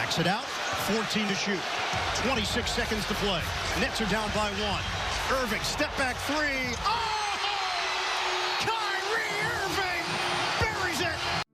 backs it out. 14 to shoot. 26 seconds to play. Nets are down by 1. Irving, step back three. Oh! Kyrie Irving buries it!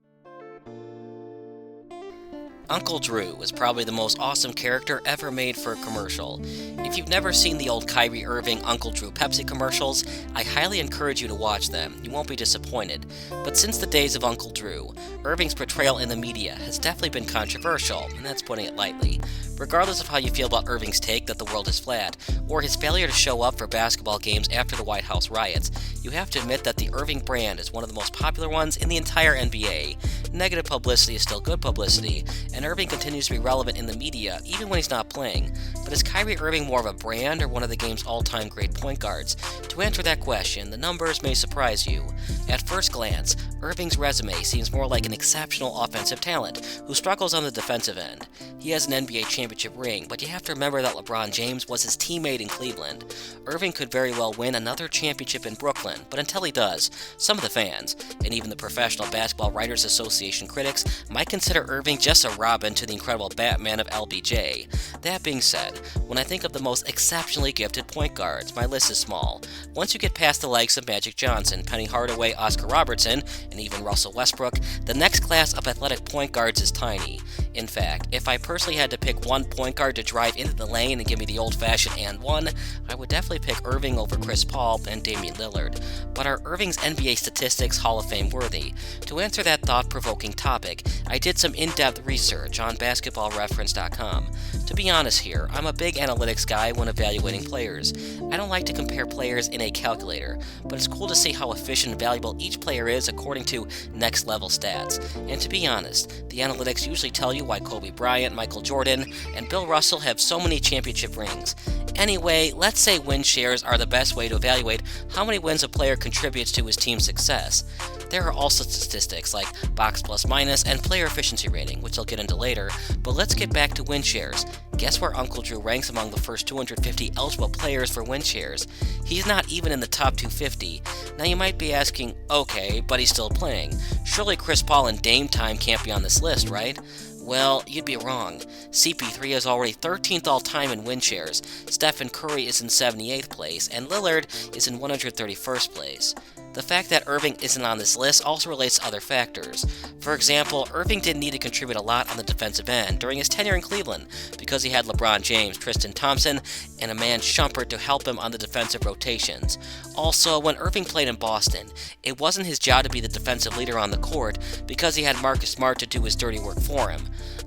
Uncle Drew is probably the most awesome character ever made for a commercial. If you've never seen the old Kyrie Irving Uncle Drew Pepsi commercials, I highly encourage you to watch them. You won't be disappointed. But since the days of Uncle Drew, Irving's portrayal in the media has definitely been controversial, and that's putting it lightly. Regardless of how you feel about Irving's take that the world is flat, or his failure to show up for basketball games after the White House riots, you have to admit that the Irving brand is one of the most popular ones in the entire NBA. Negative publicity is still good publicity, and Irving continues to be relevant in the media even when he's not playing. But is Kyrie Irving more of a brand or one of the game's all-time great point guards? To answer that question, the numbers may surprise you. At first glance, Irving's resume seems more like an exceptional offensive talent who struggles on the defensive end. He has an NBA championship ring, but you have to remember that LeBron James was his teammate in Cleveland. Irving could very well win another championship in Brooklyn, but until he does, some of the fans, and even the Professional Basketball Writers Association critics, might consider Irving just a Robin to the incredible Batman of LBJ. That being said, when I think of the most exceptionally gifted point guards, my list is small. Once you get past the likes of Magic Johnson, Penny Hardaway, Oscar Robertson, and even Russell Westbrook, the next class of athletic point guards is tiny. In fact, if I personally had to pick one point guard to drive into the lane and give me the old-fashioned and one, I would definitely pick Irving over Chris Paul and Damian Lillard. But are Irving's NBA statistics Hall of Fame worthy? To answer that thought-provoking topic, I did some in-depth research on basketballreference.com. To be honest here, I'm a big analytics guy when evaluating players. I don't like to compare players in a calculator, but it's cool to see how efficient and valuable each player is according to next-level stats. And to be honest, the analytics usually tell you why Kobe Bryant, Michael Jordan, and Bill Russell have so many championship rings. Anyway, let's say win shares are the best way to evaluate how many wins a player contributes to his team's success. There are also statistics like box plus minus and player efficiency rating, which I'll get into later, but let's get back to win shares. Guess where Uncle Drew ranks among the first 250 eligible players for win shares? He's not even in the top 250. Now you might be asking, okay, but he's still playing. Surely Chris Paul and Dame time can't be on this list, right? Well, you'd be wrong. CP3 is already 13th all-time in win shares, Stephen Curry is in 78th place, and Lillard is in 131st place. The fact that Irving isn't on this list also relates to other factors. For example, Irving didn't need to contribute a lot on the defensive end during his tenure in Cleveland because he had LeBron James, Tristan Thompson, and a man Shumpert to help him on the defensive rotations. Also, when Irving played in Boston, it wasn't his job to be the defensive leader on the court because he had Marcus Smart to do his dirty work for him.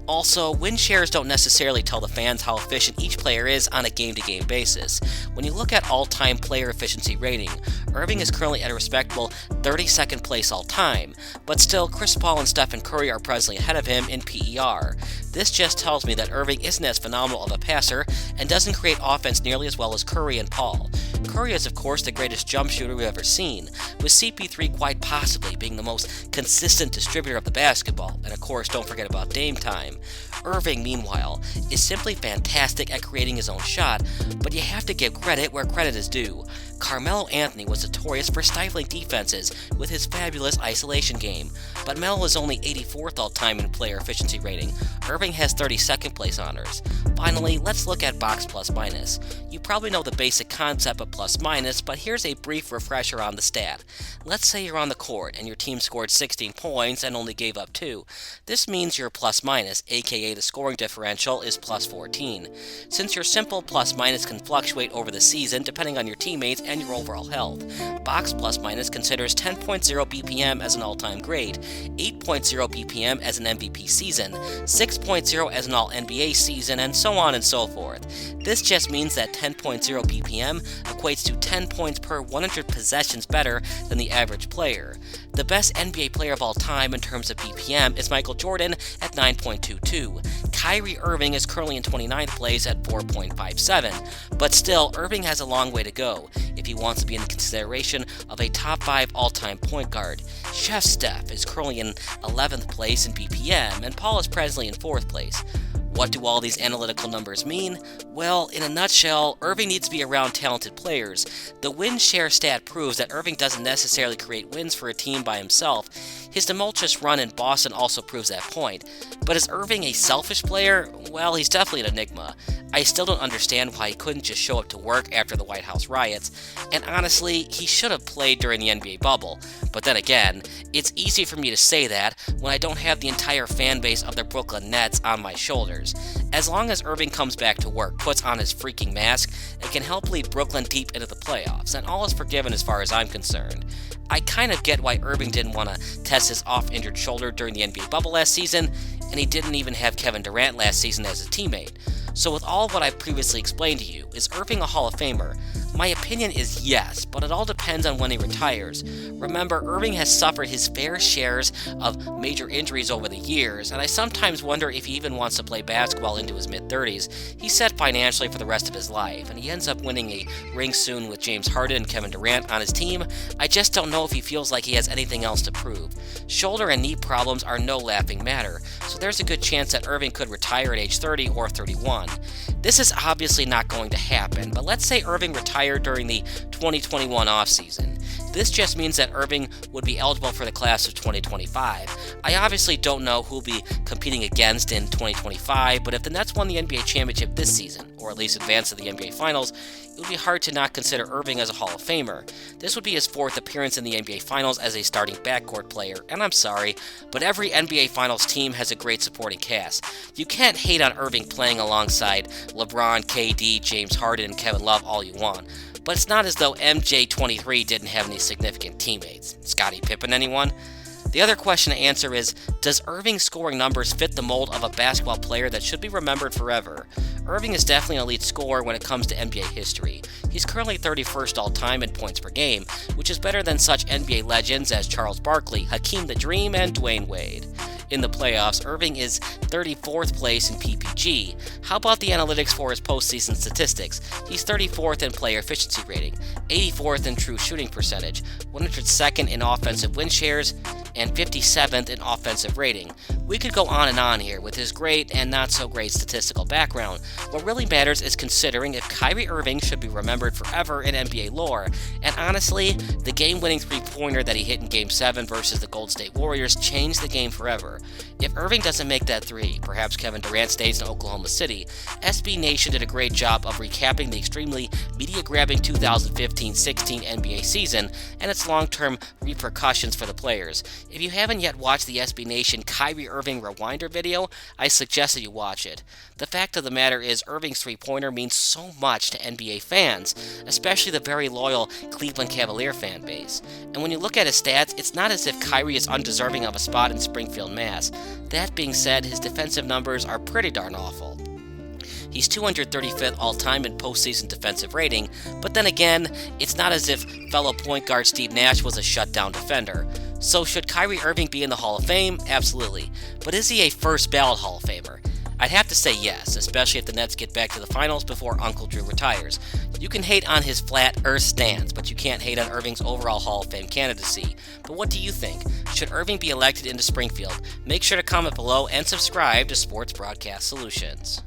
Also, win shares don't necessarily tell the fans how efficient each player is on a game-to-game basis. When you look at all-time player efficiency rating, Irving is currently at a respectable 32nd place all-time, but still Chris Paul and Stephen Curry are presently ahead of him in PER. This just tells me that Irving isn't as phenomenal of a passer and doesn't create offense nearly as well as Curry and Paul. Curry is of course the greatest jump shooter we've ever seen, with CP3 quite possibly being the most consistent distributor of the basketball, and of course don't forget about Dame time. Irving, meanwhile, is simply fantastic at creating his own shot, but you have to give credit where credit is due. Carmelo Anthony was notorious for stifling defenses with his fabulous isolation game, but Melo is only 84th all-time in player efficiency rating. Irving has 32nd place honors. Finally, let's look at box plus minus. You probably know the basic concept of plus minus, but here's a brief refresher on the stat. Let's say you're on the court and your team scored 16 points and only gave up 2. This means your plus minus, aka the scoring differential, is plus 14. Since your simple plus minus can fluctuate over the season depending on your teammates and your overall health, box plus minus considers 10.0 BPM as an all-time grade, 8.0 BPM as an MVP season, 6.0 as an all-NBA season, and so on and so forth. This just means that 10.0 BPM equates to 10 points per 100 possessions better than the average player. The best NBA player of all time in terms of BPM is Michael Jordan at 9.22. Kyrie Irving is currently in 29th place at 4.57, but still, Irving has a long way to go if he wants to be in consideration of a top 5 all-time point guard. Chef Steph is currently in 11th place in BPM, and Paul is presently in 4th place. What do all these analytical numbers mean? Well, in a nutshell, Irving needs to be around talented players. The win share stat proves that Irving doesn't necessarily create wins for a team by himself. His tumultuous run in Boston also proves that point. But is Irving a selfish player? Well, he's definitely an enigma. I still don't understand why he couldn't just show up to work after the White House riots, and honestly, he should have played during the NBA bubble. But then again, it's easy for me to say that when I don't have the entire fan base of the Brooklyn Nets on my shoulders. As long as Irving comes back to work, puts on his freaking mask, it can help lead Brooklyn deep into the playoffs, and all is forgiven as far as I'm concerned. I kind of get why Irving didn't want to test his off-injured shoulder during the NBA bubble last season, and he didn't even have Kevin Durant last season as a teammate. So with all of what I've previously explained to you, is Irving a Hall of Famer? My opinion is yes, but it all depends on when he retires. Remember, Irving has suffered his fair shares of major injuries over the years, and I sometimes wonder if he even wants to play basketball into his mid-30s. He's set financially for the rest of his life, and he ends up winning a ring soon with James Harden and Kevin Durant on his team. I just don't know if he feels like he has anything else to prove. Shoulder and knee problems are no laughing matter, so there's a good chance that Irving could retire at age 30 or 31. This is obviously not going to happen, but let's say Irving retired during the 2021 offseason. This just means that Irving would be eligible for the class of 2025. I obviously don't know who will be competing against in 2025, but if the Nets won the NBA championship this season, or at least advanced to the NBA Finals, it would be hard to not consider Irving as a Hall of Famer. This would be his fourth appearance in the NBA Finals as a starting backcourt player, and I'm sorry, but every NBA Finals team has a great supporting cast. You can't hate on Irving playing alongside LeBron, KD, James Harden, and Kevin Love all you want. But it's not as though MJ23 didn't have any significant teammates. Scottie Pippen, anyone? The other question to answer is, does Irving's scoring numbers fit the mold of a basketball player that should be remembered forever? Irving is definitely an elite scorer when it comes to NBA history. He's currently 31st all-time in points per game, which is better than such NBA legends as Charles Barkley, Hakeem the Dream, and Dwayne Wade. In the playoffs, Irving is 34th place in PPG. How about the analytics for his postseason statistics? He's 34th in player efficiency rating, 84th in true shooting percentage, 102nd in offensive win shares, and 57th in offensive rating. We could go on and on here with his great and not so great statistical background. What really matters is considering if Kyrie Irving should be remembered forever in NBA lore. And honestly, the game-winning three-pointer that he hit in Game 7 versus the Golden State Warriors changed the game forever. If Irving doesn't make that three, perhaps Kevin Durant stays in Oklahoma City. SB Nation did a great job of recapping the extremely media-grabbing 2015-16 NBA season and its long-term repercussions for the players. If you haven't yet watched the SB Nation Kyrie Irving Rewinder video, I suggest that you watch it. The fact of the matter is Irving's three-pointer means so much to NBA fans, especially the very loyal Cleveland Cavalier fan base. And when you look at his stats, it's not as if Kyrie is undeserving of a spot in Springfield, Mass. That being said, his defensive numbers are pretty darn awful. He's 235th all-time in postseason defensive rating, but then again, it's not as if fellow point guard Steve Nash was a shutdown defender. So should Kyrie Irving be in the Hall of Fame? Absolutely. But is he a first ballot Hall of Famer? I'd have to say yes, especially if the Nets get back to the finals before Uncle Drew retires. You can hate on his flat earth stance, but you can't hate on Irving's overall Hall of Fame candidacy. But what do you think? Should Irving be elected into Springfield? Make sure to comment below and subscribe to Sports Broadcast Solutions.